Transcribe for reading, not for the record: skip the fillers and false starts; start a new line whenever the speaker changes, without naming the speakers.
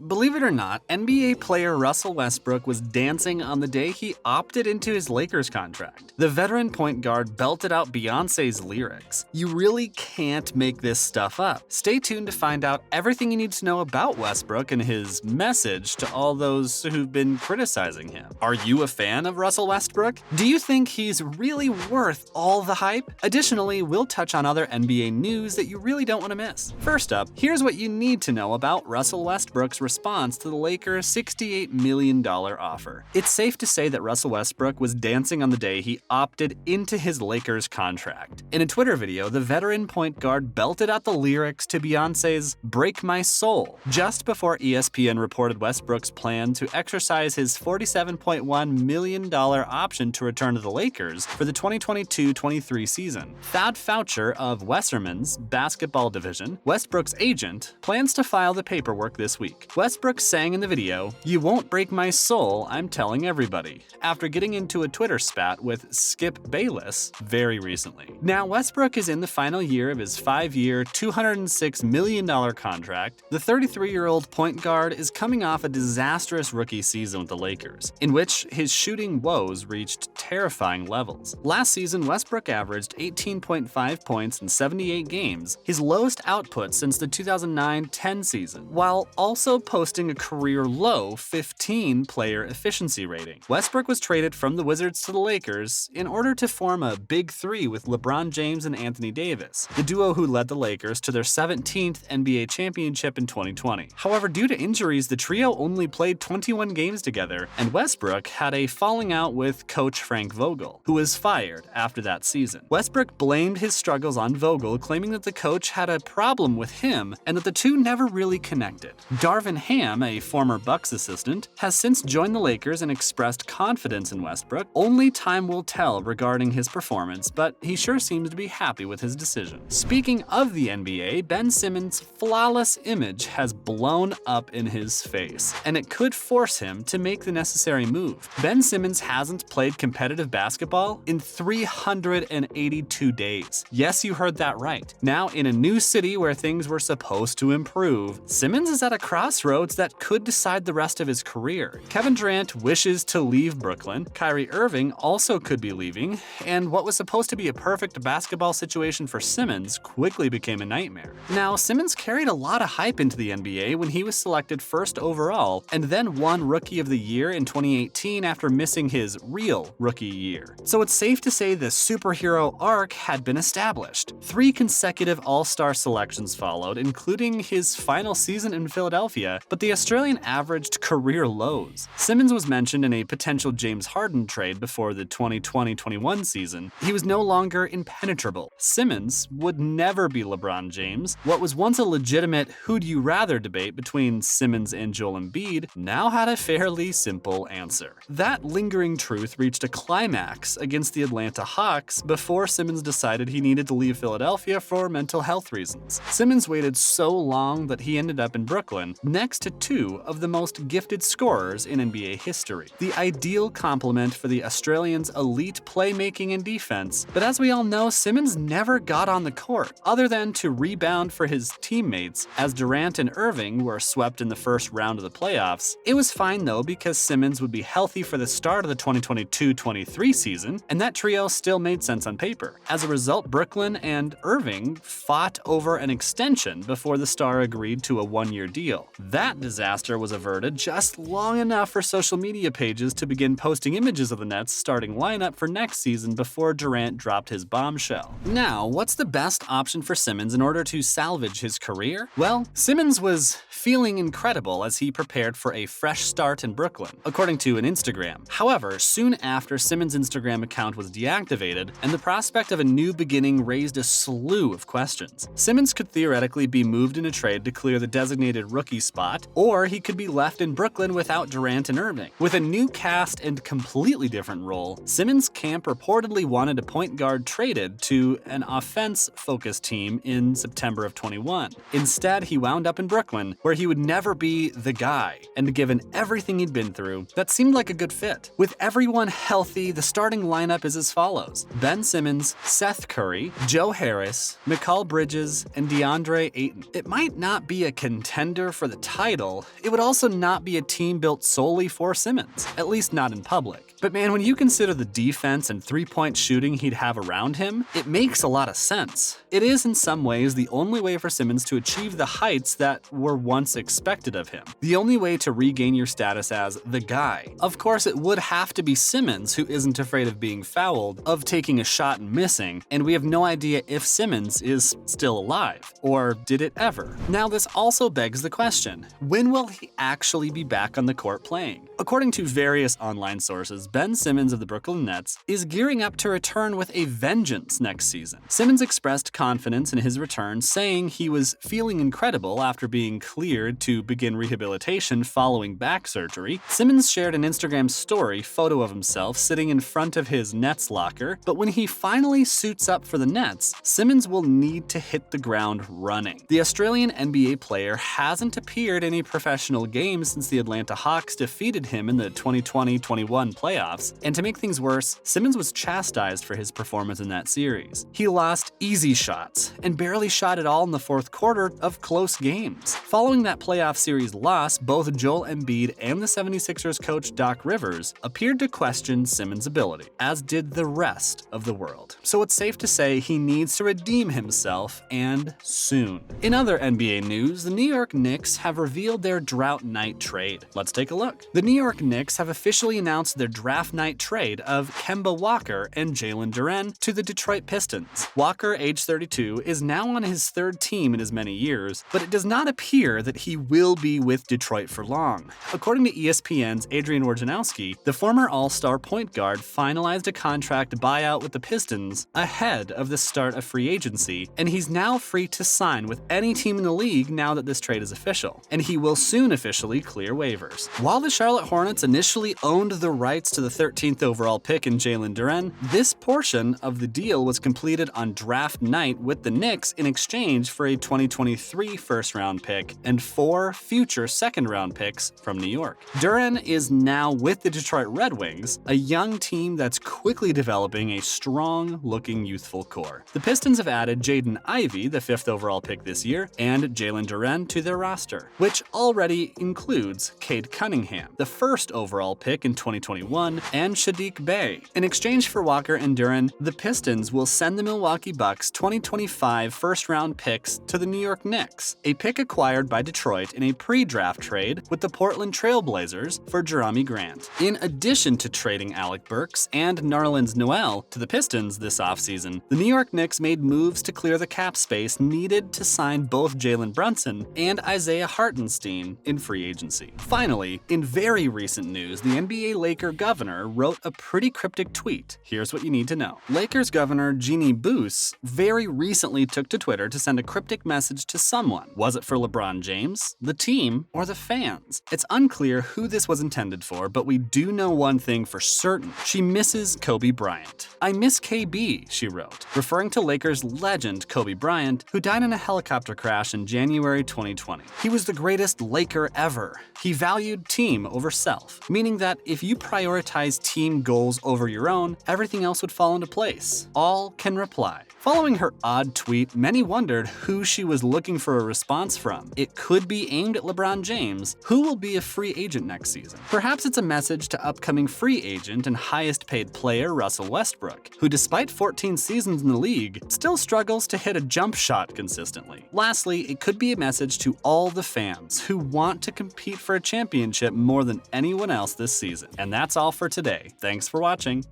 Believe it or not, NBA player Russell Westbrook was dancing on the day he opted into his Lakers contract. The veteran point guard belted out Beyoncé's lyrics. You really can't make this stuff up. Stay tuned to find out everything you need to know about Westbrook and his message to all those who've been criticizing him. Are you a fan of Russell Westbrook? Do you think he's really worth all the hype? Additionally, we'll touch on other NBA news that you really don't want to miss. First up, here's what you need to know about Russell Westbrook's response to the Lakers' $68 million offer. It's safe to say that Russell Westbrook was dancing on the day he opted into his Lakers contract. In a Twitter video, the veteran point guard belted out the lyrics to Beyoncé's "Break My Soul" just before ESPN reported Westbrook's plan to exercise his $47.1 million option to return to the Lakers for the 2022-23 season. Thad Foucher of Wasserman's basketball division, Westbrook's agent, plans to file the paperwork this week. Westbrook sang in the video, "You won't break my soul, I'm telling everybody," after getting into a Twitter spat with Skip Bayless very recently. Now, Westbrook is in the final year of his 5-year, $206 million contract. The 33-year-old point guard is coming off a disastrous rookie season with the Lakers, in which his shooting woes reached terrifying levels. Last season, Westbrook averaged 18.5 points in 78 games, his lowest output since the 2009-10 season, while also posting a career-low 15 player efficiency rating. Westbrook was traded from the Wizards to the Lakers in order to form a big three with LeBron James and Anthony Davis, the duo who led the Lakers to their 17th NBA championship in 2020. However, due to injuries, the trio only played 21 games together, and Westbrook had a falling out with coach Frank Vogel, who was fired after that season. Westbrook blamed his struggles on Vogel, claiming that the coach had a problem with him and that the two never really connected. Darvin Ham, a former Bucks assistant, has since joined the Lakers and expressed confidence in Westbrook. Only time will tell regarding his performance, but he sure seems to be happy with his decision. Speaking of the NBA, Ben Simmons' flawless image has blown up in his face, and it could force him to make the necessary move. Ben Simmons hasn't played competitive basketball in 382 days. Yes, you heard that right. Now, in a new city where things were supposed to improve, Simmons is at a crossroads that could decide the rest of his career. Kevin Durant wishes to leave Brooklyn, Kyrie Irving also could be leaving, and what was supposed to be a perfect basketball situation for Simmons quickly became a nightmare. Now, Simmons carried a lot of hype into the NBA when he was selected first overall and then won Rookie of the Year in 2018 after missing his real rookie year. So it's safe to say the superhero arc had been established. 3 consecutive All-Star selections followed, including his final season in Philadelphia, but the Australian averaged career lows. Simmons was mentioned in a potential James Harden trade before the 2020-21 season. He was no longer impenetrable. Simmons would never be LeBron James. What was once a legitimate who'd you rather debate between Simmons and Joel Embiid now had a fairly simple answer. That lingering truth reached a climax against the Atlanta Hawks before Simmons decided he needed to leave Philadelphia for mental health reasons. Simmons waited so long that he ended up in Brooklyn, next to 2 of the most gifted scorers in NBA history. The ideal complement for the Australians' elite playmaking and defense, but as we all know, Simmons never got on the court, other than to rebound for his teammates as Durant and Irving were swept in the first round of the playoffs. It was fine though, because Simmons would be healthy for the start of the 2022-23 season, and that trio still made sense on paper. As a result, Brooklyn and Irving fought over an extension before the star agreed to a 1-year deal. That disaster was averted just long enough for social media pages to begin posting images of the Nets' starting lineup for next season before Durant dropped his bombshell. Now, what's the best option for Simmons in order to salvage his career? Well, Simmons was feeling incredible as he prepared for a fresh start in Brooklyn, according to an Instagram. However, soon after, Simmons' Instagram account was deactivated, and the prospect of a new beginning raised a slew of questions. Simmons could theoretically be moved in a trade to clear the designated rookie spot, or he could be left in Brooklyn without Durant and Irving. With a new cast and completely different role, Simmons' camp reportedly wanted a point guard traded to an offense-focused team in September of 21. Instead, he wound up in Brooklyn, where he would never be the guy, and given everything he'd been through, that seemed like a good fit. With everyone healthy, the starting lineup is as follows: Ben Simmons, Seth Curry, Joe Harris, Mikal Bridges, and DeAndre Ayton. It might not be a contender for the title, it would also not be a team built solely for Simmons, at least not in public. But man, when you consider the defense and three-point shooting he'd have around him, it makes a lot of sense. It is in some ways the only way for Simmons to achieve the heights that were once expected of him. The only way to regain your status as the guy. Of course, it would have to be Simmons who isn't afraid of being fouled, of taking a shot and missing, and we have no idea if Simmons is still alive, or did it ever? Now this also begs the question, when will he actually be back on the court playing? According to various online sources, Ben Simmons of the Brooklyn Nets is gearing up to return with a vengeance next season. Simmons expressed confidence in his return, saying he was feeling incredible after being cleared to begin rehabilitation following back surgery. Simmons shared an Instagram story photo of himself sitting in front of his Nets locker, but when he finally suits up for the Nets, Simmons will need to hit the ground running. The Australian NBA player hasn't appeared in a professional game since the Atlanta Hawks defeated him in the 2020-21 playoffs, and to make things worse, Simmons was chastised for his performance in that series. He lost easy shots and barely shot at all in the fourth quarter of close games. Following that playoff series loss, both Joel Embiid and the 76ers coach Doc Rivers appeared to question Simmons' ability, as did the rest of the world. So it's safe to say he needs to redeem himself, and soon. In other NBA news, the New York Knicks have revealed their draft night trade. Let's take a look. The New York Knicks have officially announced their draft night trade of Kemba Walker and Jalen Duren to the Detroit Pistons. Walker, age 32, is now on his third team in as many years, but it does not appear that he will be with Detroit for long. According to ESPN's Adrian Wojnarowski, the former All-Star point guard finalized a contract buyout with the Pistons ahead of the start of free agency, and he's now free to sign with any team in the league now that this trade is official, and he will soon officially clear waivers. While the Charlotte Hornets initially owned the rights to the 13th overall pick in Jalen Duren, this portion of the deal was completed on draft night with the Knicks in exchange for a 2023 first-round pick and 4 future second-round picks from New York. Duren is now with the Detroit Red Wings, a young team that's quickly developing a strong-looking youthful core. The Pistons have added Jaden Ivey, the 5th overall pick this year, and Jalen Duren to their roster, which already includes Cade Cunningham, the 1st overall pick in 2021, and Sadiq Bey. In exchange for Walker and Duren, the Pistons will send the Milwaukee Bucks 2025 first-round picks to the New York Knicks, a pick acquired by Detroit in a pre-draft trade with the Portland Trail Blazers for Jerami Grant. In addition to trading Alec Burks and Nerlens Noel to the Pistons this offseason, the New York Knicks made moves to clear the cap space needed to sign both Jalen Brunson and Isaiah Hartenstein in free agency. Finally, in very recent news, the NBA Laker governor wrote a pretty cryptic tweet. Here's what you need to know. Lakers governor Jeannie Buss very recently took to Twitter to send a cryptic message to someone. Was it for LeBron James, the team, or the fans? It's unclear who this was intended for, but we do know one thing for certain. She misses Kobe Bryant. "I miss KB," she wrote, referring to Lakers legend Kobe Bryant, who died in a helicopter crash in January 2020. "He was the greatest Laker ever. He valued team over self," meaning that if you prioritize team goals over your own, everything else would fall into place. All can reply. Following her odd tweet, many wondered who she was looking for a response from. It could be aimed at LeBron James, who will be a free agent next season. Perhaps it's a message to upcoming free agent and highest paid player Russell Westbrook, who despite 14 seasons in the league, still struggles to hit a jump shot consistently. Lastly, it could be a message to all the fans who want to compete for a championship more than anyone else this season. And that's all for today. Thanks for watching.